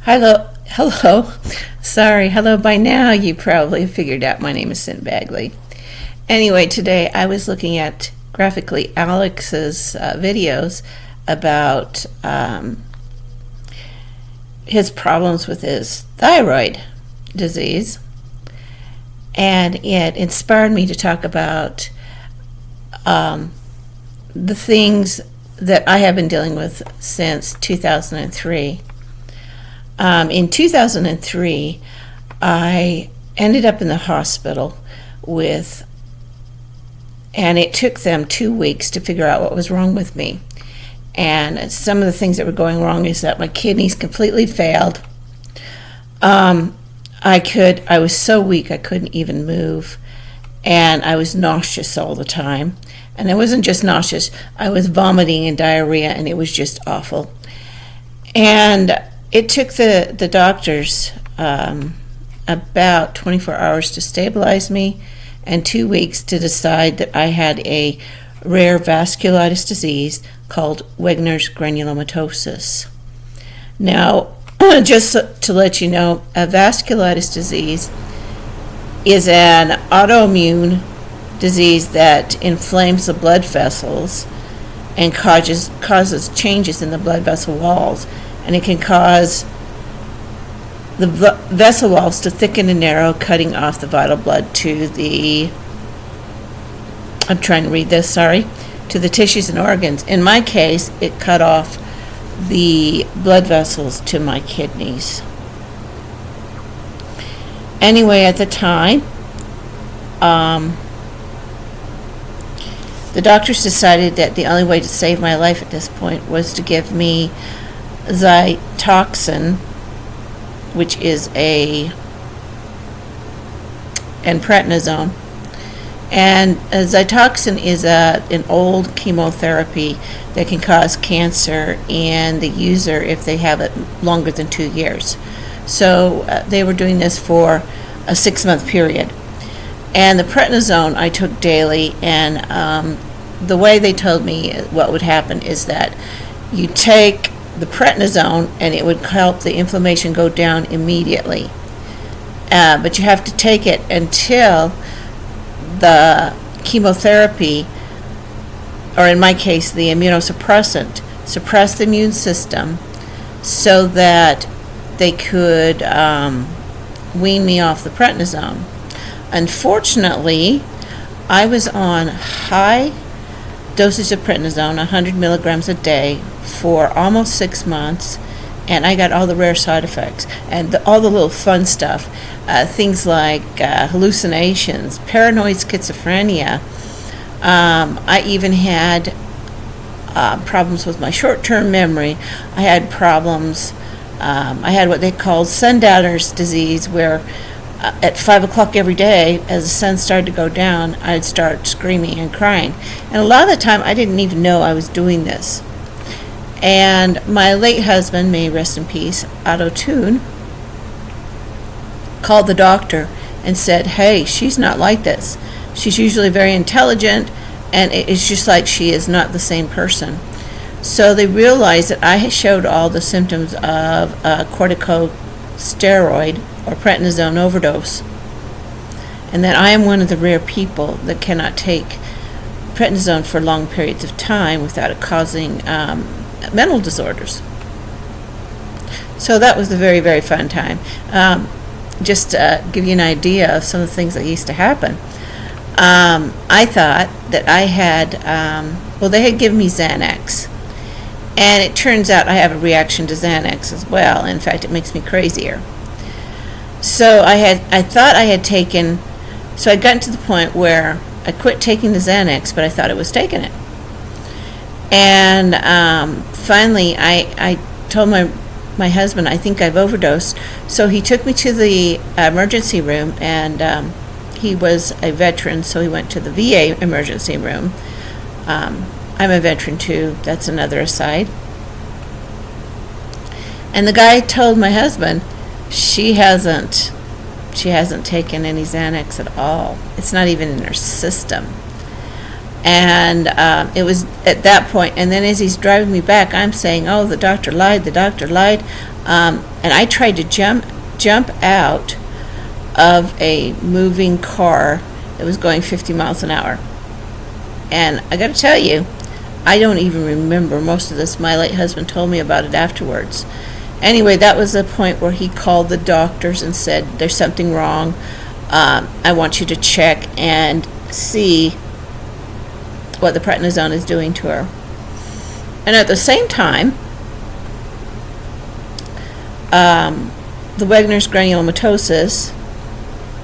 Hello. Sorry, hello. By now, you probably figured out my name is Sin Bagley. Anyway, today I was looking at Graphically Alex's videos about his problems with his thyroid disease, and it inspired me to talk about the things that I have been dealing with since 2003. In 2003, I ended up in the hospital and it took them 2 weeks to figure out what was wrong with me. And some of the things that were going wrong is that my kidneys completely failed. I was so weak I couldn't even move, and I was nauseous all the time. And I wasn't just nauseous, I was vomiting and diarrhea, and it was just awful. And it took the doctors about 24 hours to stabilize me and 2 weeks to decide that I had a rare vasculitis disease called Wagners granulomatosis. Now, just to let you know, a vasculitis disease is an autoimmune disease that inflames the blood vessels and causes changes in the blood vessel walls. And it can cause the vessel walls to thicken and narrow, cutting off the vital blood to the tissues and organs. In my case, it cut off the blood vessels to my kidneys. Anyway, at the time, the doctors decided that the only way to save my life at this point was to give me Zytoxin, which is and prednisone. And Zytoxin is an old chemotherapy that can cause cancer in the user if they have it longer than 2 years. So they were doing this for a 6-month period. And the prednisone I took daily, and the way they told me what would happen is that you take the prednisone and it would help the inflammation go down immediately. But you have to take it until the chemotherapy, or in my case the immunosuppressant, suppress the immune system so that they could wean me off the prednisone. Unfortunately, I was on high dosage of prednisone, 100 milligrams a day, for almost 6 months, and I got all the rare side effects and all the little fun stuff, things like hallucinations, paranoid schizophrenia. I even had problems with my short-term memory. I had problems. I had what they called sundowner's disease, where at 5 o'clock every day, as the sun started to go down, I'd start screaming and crying. And a lot of the time, I didn't even know I was doing this. And my late husband, may he rest in peace, Otto Toon, called the doctor and said, "Hey, she's not like this. She's usually very intelligent, and it's just like she is not the same person." So they realized that I showed all the symptoms of corticosteroid or prednisone overdose, and that I am one of the rare people that cannot take prednisone for long periods of time without it causing mental disorders. So that was a very, very fun time. Just to give you an idea of some of the things that used to happen. I thought that I had, they had given me Xanax, and it turns out I have a reaction to Xanax as well. In fact, it makes me crazier. So I thought I had taken, so I'd gotten to the point where I quit taking the Xanax, but I thought I was taking it. And finally, I told my husband, I think I've overdosed. So he took me to the emergency room, and he was a veteran, so he went to the VA emergency room. I'm a veteran too, that's another aside. And the guy told my husband, she hasn't taken any Xanax at all. It's not even in her system. And it was at that point, and then as he's driving me back, I'm saying, oh, the doctor lied, the doctor lied. And I tried to jump out of a moving car that was going 50 miles an hour. And I got to tell you, I don't even remember most of this. My late husband told me about it afterwards. Anyway, that was the point where he called the doctors and said, there's something wrong. I want you to check and see what the prednisone is doing to her. And at the same time, the Wagners granulomatosis,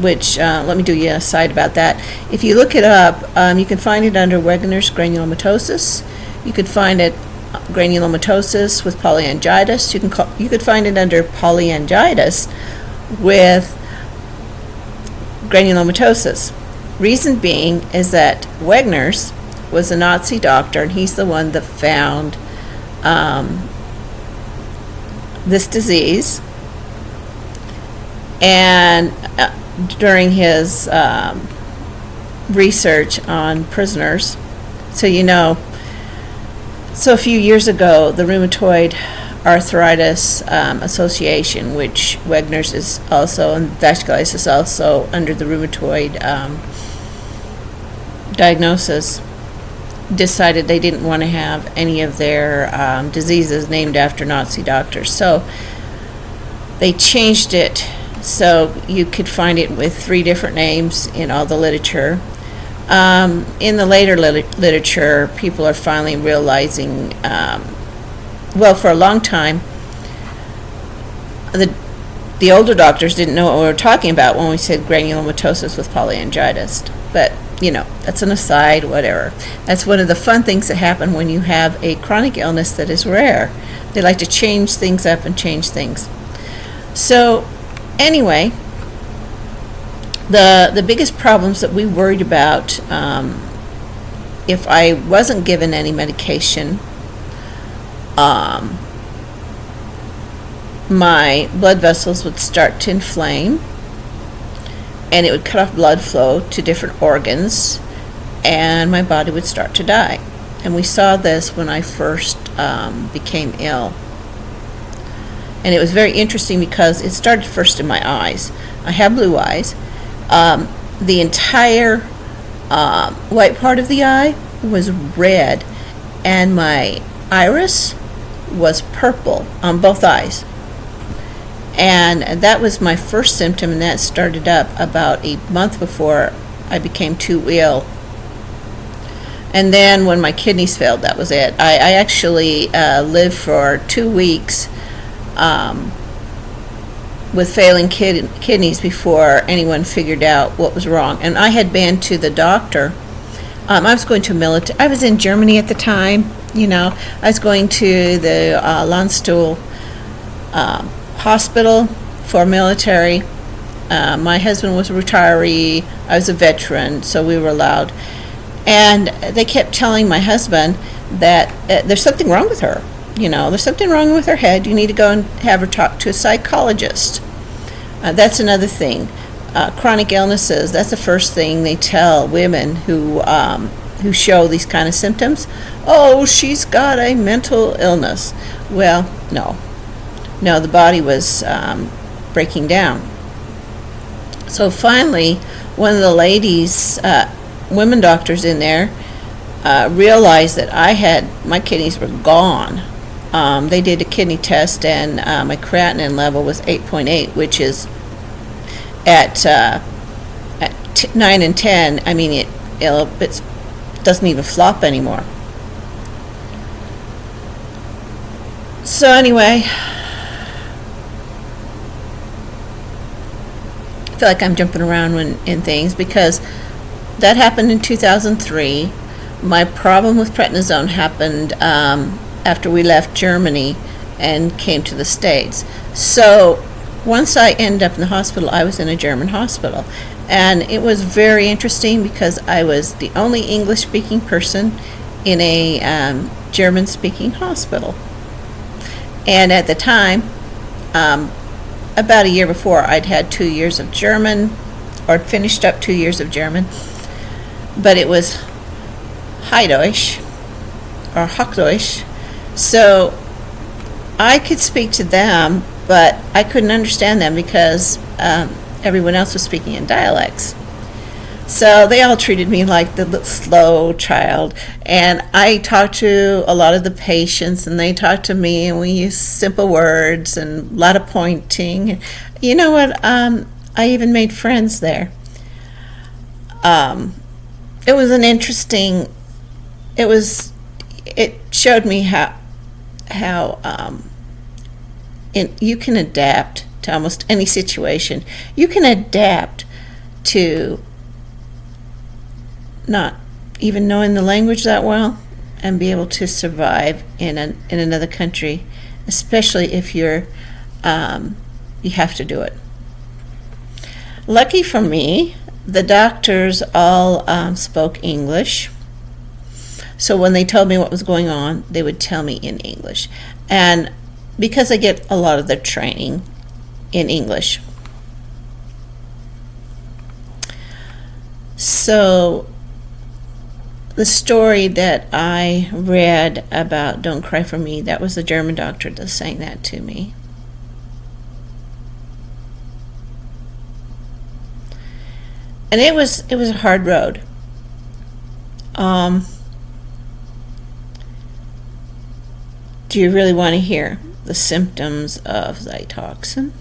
which, let me do you an aside about that. If you look it up, you can find it under Wagners granulomatosis. You could find it granulomatosis with polyangiitis. You could find it under polyangiitis with granulomatosis. Reason being is that Wagners was a Nazi doctor, and he's the one that found this disease. And during his research on prisoners, so a few years ago, the Rheumatoid Arthritis Association, which Wagners is also, and Vasculitis is also under the rheumatoid diagnosis, decided they didn't want to have any of their diseases named after Nazi doctors. So they changed it so you could find it with 3 different names in all the literature. In the later literature, people are finally realizing, for a long time, the older doctors didn't know what we were talking about when we said granulomatosis with polyangiitis. But, that's an aside, whatever. That's one of the fun things that happen when you have a chronic illness that is rare. They like to change things up and change things. So, anyway, the biggest problems that we worried about, if I wasn't given any medication, my blood vessels would start to inflame, and it would cut off blood flow to different organs, and my body would start to die. And we saw this when I first became ill. And it was very interesting because it started first in my eyes. I have blue eyes. The entire white part of the eye was red, and my iris was purple on both eyes. And that was my first symptom, and that started up about a month before I became too ill. And then when my kidneys failed, that was it. I actually lived for 2 weeks with failing kidneys before anyone figured out what was wrong. And I had been to the doctor. I was going to military. I was in Germany at the time. I was going to the Landstuhl hospital for military. My husband was a retiree. I was a veteran, so we were allowed. And they kept telling my husband that there's something wrong with her. There's something wrong with her head. You need to go and have her talk to a psychologist. That's another thing. Chronic illnesses, that's the first thing they tell women who show these kind of symptoms. Oh, she's got a mental illness. Well, no, the body was breaking down. So finally, one of the ladies, women doctors in there, realized that my kidneys were gone. They did a kidney test, and my creatinine level was 8.8, which is at 9 and 10. I mean, it doesn't even flop anymore. So anyway, I feel like I'm jumping around in things because that happened in 2003. My problem with prednisone happened after we left Germany and came to the States. So once I ended up in the hospital, I was in a German hospital. And it was very interesting because I was the only English-speaking person in a German-speaking hospital. And at the time, about a year before, I'd had 2 years of German, or finished up 2 years of German. But it was Heideutsch or Hochdeutsch, so I could speak to them, but I couldn't understand them because everyone else was speaking in dialects. So they all treated me like the slow child, and I talked to a lot of the patients, and they talked to me, and we used simple words and a lot of pointing. You know what? I even made friends there. It was an interesting. It showed me how you can adapt to almost any situation. You can adapt to not even knowing the language that well and be able to survive in another country, especially if you have to do it. Lucky for me, the doctors all spoke English. So when they told me what was going on, they would tell me in English. And because I get a lot of their training in English. So the story that I read about Don't Cry for Me, that was the German doctor that sang that to me. And it was a hard road. Do you really want to hear the symptoms of Zytoxin?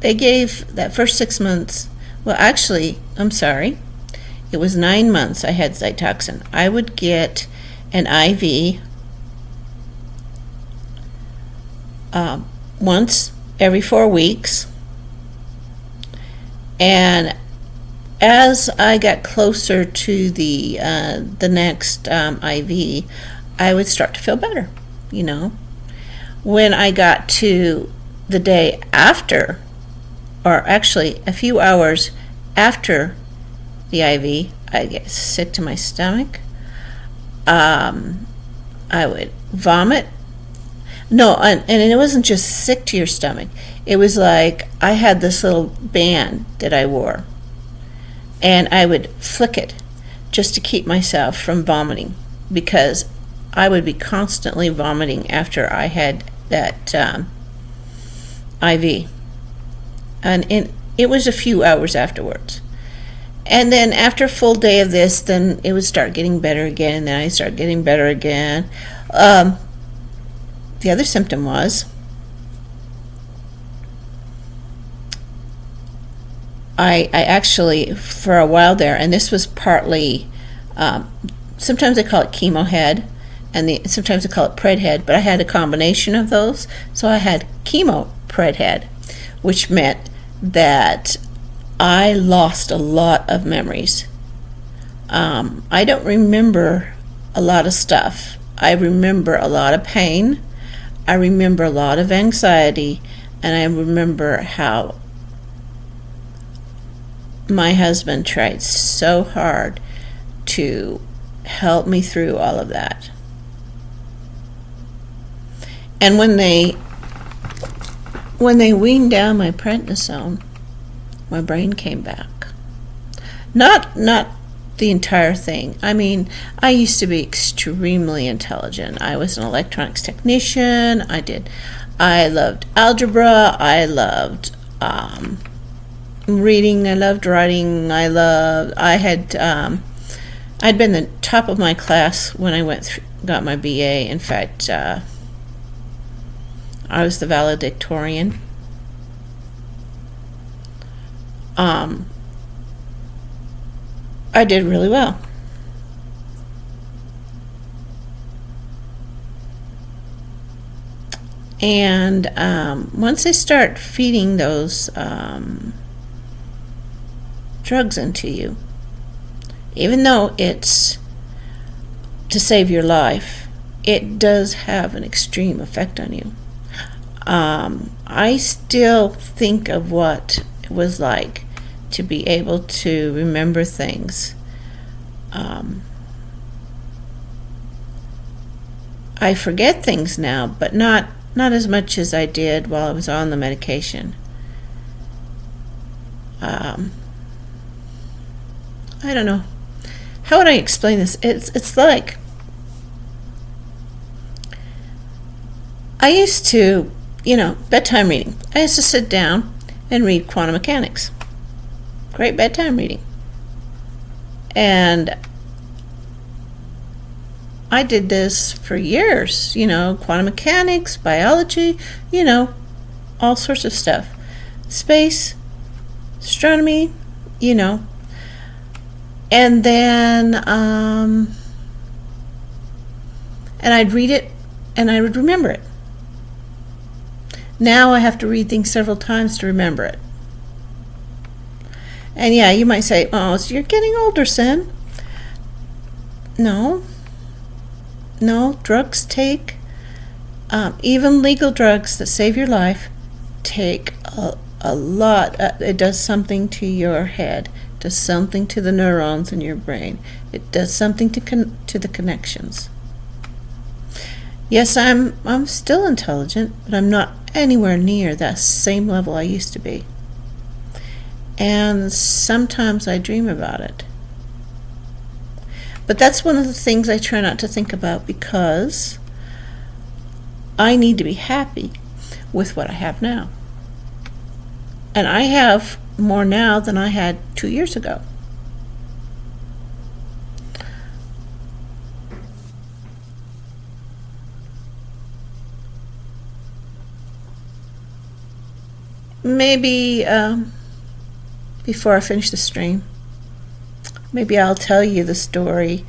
They gave that first 6 months, well, actually, I'm sorry, it was 9 months I had Zytoxin. I would get an IV once every 4 weeks, and as I got closer to the next IV, I would start to feel better, When I got to the day after, or actually a few hours after the IV, I'd get sick to my stomach. I would vomit. No, and it wasn't just sick to your stomach. It was like I had this little band that I wore, and I would flick it just to keep myself from vomiting, because I would be constantly vomiting after I had that IV. And it was a few hours afterwards. And then after a full day of this, then it would start getting better again, and then I start getting better again. The other symptom was I actually, for a while there, and this was partly, sometimes I call it chemo head, and sometimes I call it pred head, but I had a combination of those. So I had chemo pred head, which meant that I lost a lot of memories. I don't remember a lot of stuff. I remember a lot of pain. I remember a lot of anxiety, and I remember how my husband tried so hard to help me through all of that. And when they weaned down my prednisone, my brain came back. Not the entire thing. I mean, I used to be extremely intelligent. I was an electronics technician. I loved algebra. I loved reading. I loved writing. I'd been the top of my class when I got my BA. In fact, I was the valedictorian. I did really well. And once they start feeding those drugs into you, even though it's to save your life, it does have an extreme effect on you. I still think of what it was like to be able to remember things. I forget things now, but not not as much as I did while I was on the medication. I don't know. How would I explain this? It's like I used to, bedtime reading. I used to sit down and read quantum mechanics. Great bedtime reading. And I did this for years, quantum mechanics, biology, all sorts of stuff. Space, astronomy, And then, and I'd read it and I would remember it. Now I have to read things several times to remember it. And yeah, you might say, oh, so you're getting older, Sen. No, drugs take, even legal drugs that save your life, take a lot. It does something to your head. It does something to the neurons in your brain. It does something to the connections. Yes, I'm still intelligent, but I'm not anywhere near that same level I used to be. And sometimes I dream about it. But that's one of the things I try not to think about, because I need to be happy with what I have now. And I have more now than I had 2 years ago. Maybe before I finish the stream, maybe I'll tell you the story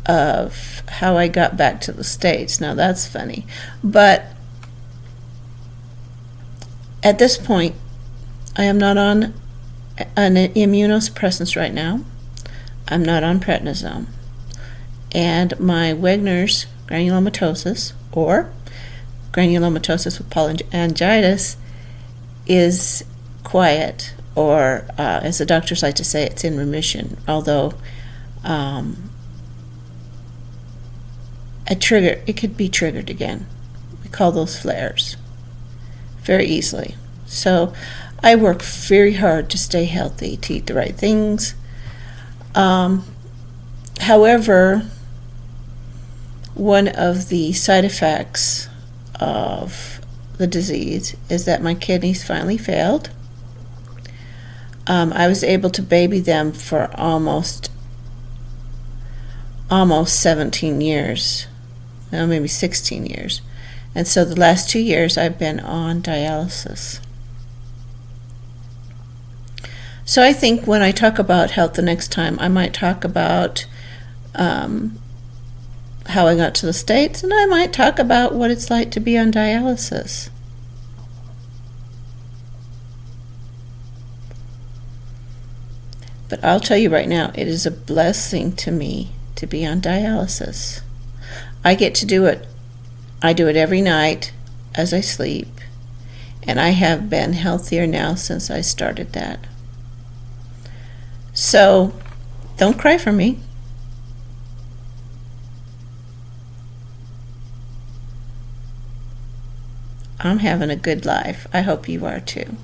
of how I got back to the States. Now that's funny. But at this point, I am not on an immunosuppressants right now. I'm not on prednisone. And my Wagners granulomatosis, or granulomatosis with polyangiitis, is quiet, or as the doctors like to say, it's in remission, although it could be triggered again. We call those flares very easily. So I work very hard to stay healthy, to eat the right things. However, one of the side effects of the disease is that my kidneys finally failed. I was able to baby them for almost 17 years, well, maybe 16 years. And so the last 2 years I've been on dialysis. So I think when I talk about health the next time, I might talk about how I got to the States, and I might talk about what it's like to be on dialysis. But I'll tell you right now, it is a blessing to me to be on dialysis. I get to do it. I do it every night as I sleep, and I have been healthier now since I started that. So, don't cry for me. I'm having a good life. I hope you are too.